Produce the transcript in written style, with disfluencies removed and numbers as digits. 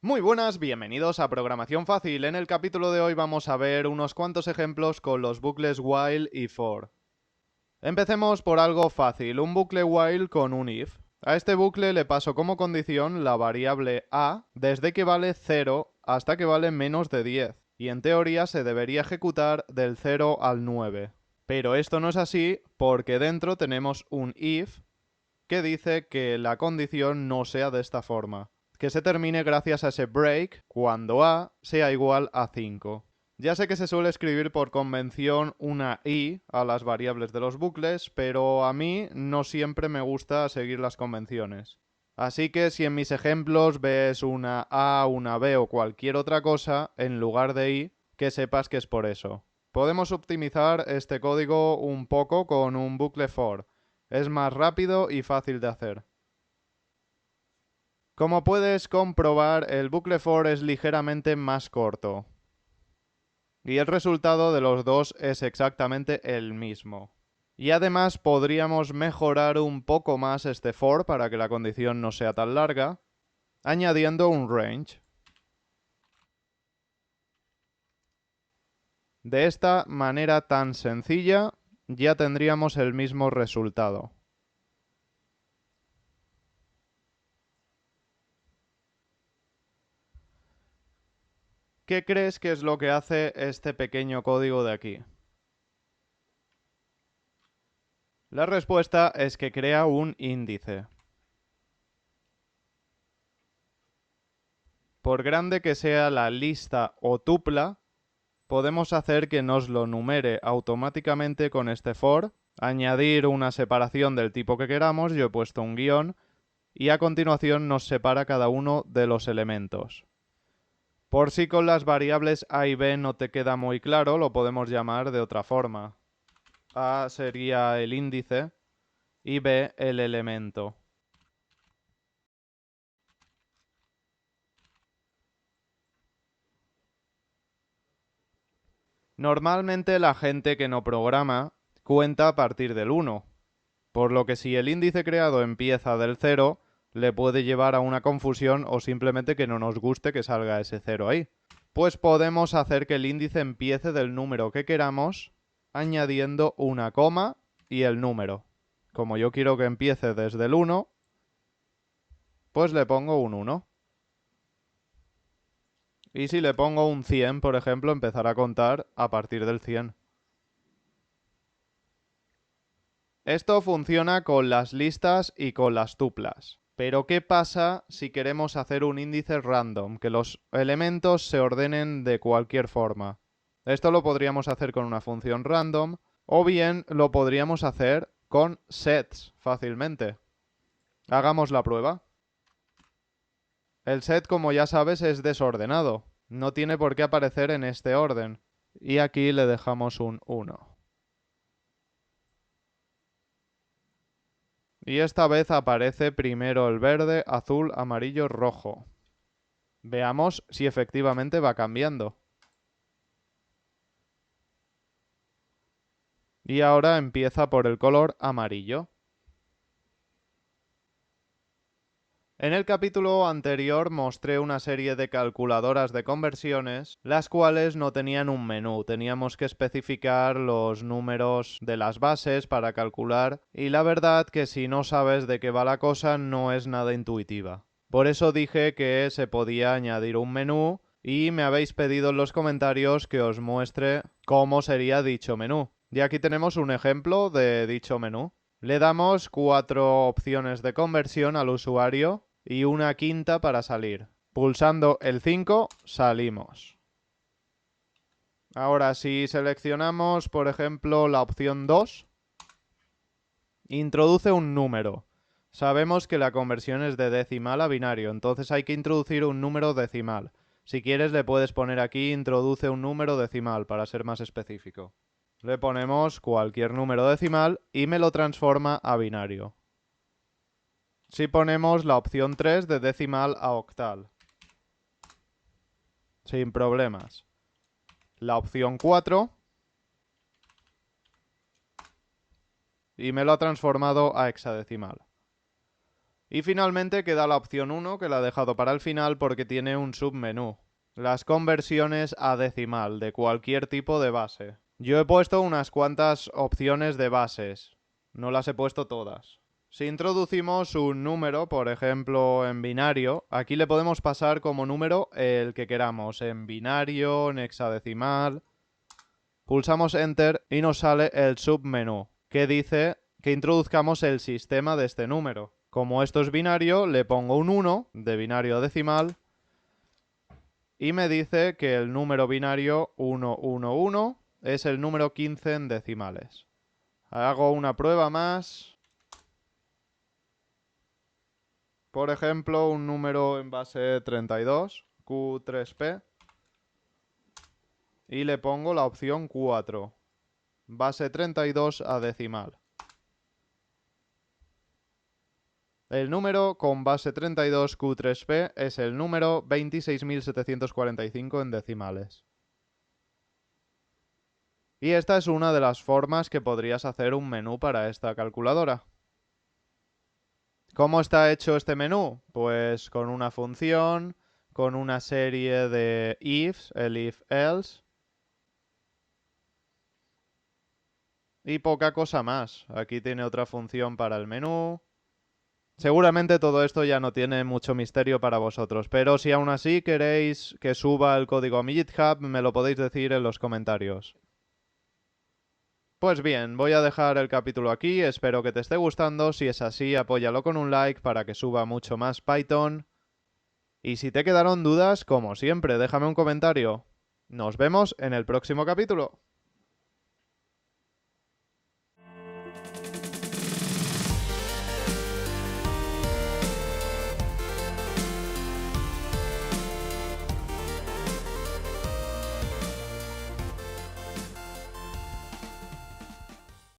Muy buenas, bienvenidos a Programación Fácil. En el capítulo de hoy vamos a ver unos cuantos ejemplos con los bucles while y for. Empecemos por algo fácil, un bucle while con un if. A este bucle le paso como condición la variable a desde que vale 0 hasta que vale menos de 10, y en teoría se debería ejecutar del 0 al 9. Pero esto no es así porque dentro tenemos un if que dice que la condición no sea de esta forma, que se termine gracias a ese break cuando a sea igual a 5. Ya sé que se suele escribir por convención una i a las variables de los bucles, pero a mí no siempre me gusta seguir las convenciones. Así que si en mis ejemplos ves una a, una b o cualquier otra cosa en lugar de i, que sepas que es por eso. Podemos optimizar este código un poco con un bucle for. Es más rápido y fácil de hacer. Como puedes comprobar, el bucle for es ligeramente más corto. Y el resultado de los dos es exactamente el mismo. Y además podríamos mejorar un poco más este for para que la condición no sea tan larga, añadiendo un range. De esta manera tan sencilla, ya tendríamos el mismo resultado. ¿Qué crees que es lo que hace este pequeño código de aquí? La respuesta es que crea un índice. Por grande que sea la lista o tupla, podemos hacer que nos lo numere automáticamente con este for, añadir una separación del tipo que queramos, yo he puesto un guión, y a continuación nos separa cada uno de los elementos. Por si con las variables a y b no te queda muy claro, lo podemos llamar de otra forma. A sería el índice y b el elemento. Normalmente la gente que no programa cuenta a partir del 1, por lo que si el índice creado empieza del 0, le puede llevar a una confusión o simplemente que no nos guste que salga ese 0 ahí. Pues podemos hacer que el índice empiece del número que queramos, añadiendo una coma y el número. Como yo quiero que empiece desde el 1, pues le pongo un 1. Y si le pongo un 100, por ejemplo, empezará a contar a partir del 100. Esto funciona con las listas y con las tuplas. Pero ¿qué pasa si queremos hacer un índice random, que los elementos se ordenen de cualquier forma? Esto lo podríamos hacer con una función random, o bien lo podríamos hacer con sets fácilmente. Hagamos la prueba. El set, como ya sabes, es desordenado. No tiene por qué aparecer en este orden. Y aquí le dejamos un 1. Y esta vez aparece primero el verde, azul, amarillo, rojo. Veamos si efectivamente va cambiando. Y ahora empieza por el color amarillo. En el capítulo anterior mostré una serie de calculadoras de conversiones, las cuales no tenían un menú, teníamos que especificar los números de las bases para calcular, y la verdad que si no sabes de qué va la cosa no es nada intuitiva. Por eso dije que se podía añadir un menú y me habéis pedido en los comentarios que os muestre cómo sería dicho menú. Y aquí tenemos un ejemplo de dicho menú. Le damos 4 opciones de conversión al usuario y una quinta para salir. Pulsando el 5 salimos. Ahora si seleccionamos, por ejemplo, la opción 2, introduce un número. Sabemos que la conversión es de decimal a binario, entonces hay que introducir un número decimal. Si quieres le puedes poner aquí introduce un número decimal para ser más específico. Le ponemos cualquier número decimal y me lo transforma a binario. Si ponemos la opción 3 de decimal a octal. Sin problemas. La opción 4 y me lo ha transformado a hexadecimal. Y finalmente queda la opción 1, que la he dejado para el final porque tiene un submenú. Las conversiones a decimal de cualquier tipo de base. Yo he puesto unas cuantas opciones de bases. No las he puesto todas. Si introducimos un número, por ejemplo en binario, aquí le podemos pasar como número el que queramos, en binario, en hexadecimal. Pulsamos Enter y nos sale el submenú, que dice que introduzcamos el sistema de este número. Como esto es binario, le pongo un 1 de binario a decimal y me dice que el número binario 111 es el número 15 en decimales. Hago una prueba más. Por ejemplo, un número en base 32, Q3P, y le pongo la opción 4, base 32 a decimal. El número con base 32 Q3P es el número 26.745 en decimales. Y esta es una de las formas que podrías hacer un menú para esta calculadora. ¿Cómo está hecho este menú? Pues con una función, con una serie de ifs, el if-else, y poca cosa más. Aquí tiene otra función para el menú. Seguramente todo esto ya no tiene mucho misterio para vosotros, pero si aún así queréis que suba el código a mi GitHub, me lo podéis decir en los comentarios. Pues bien, voy a dejar el capítulo aquí, espero que te esté gustando, si es así apóyalo con un like para que suba mucho más Python. Y si te quedaron dudas, como siempre, déjame un comentario. Nos vemos en el próximo capítulo.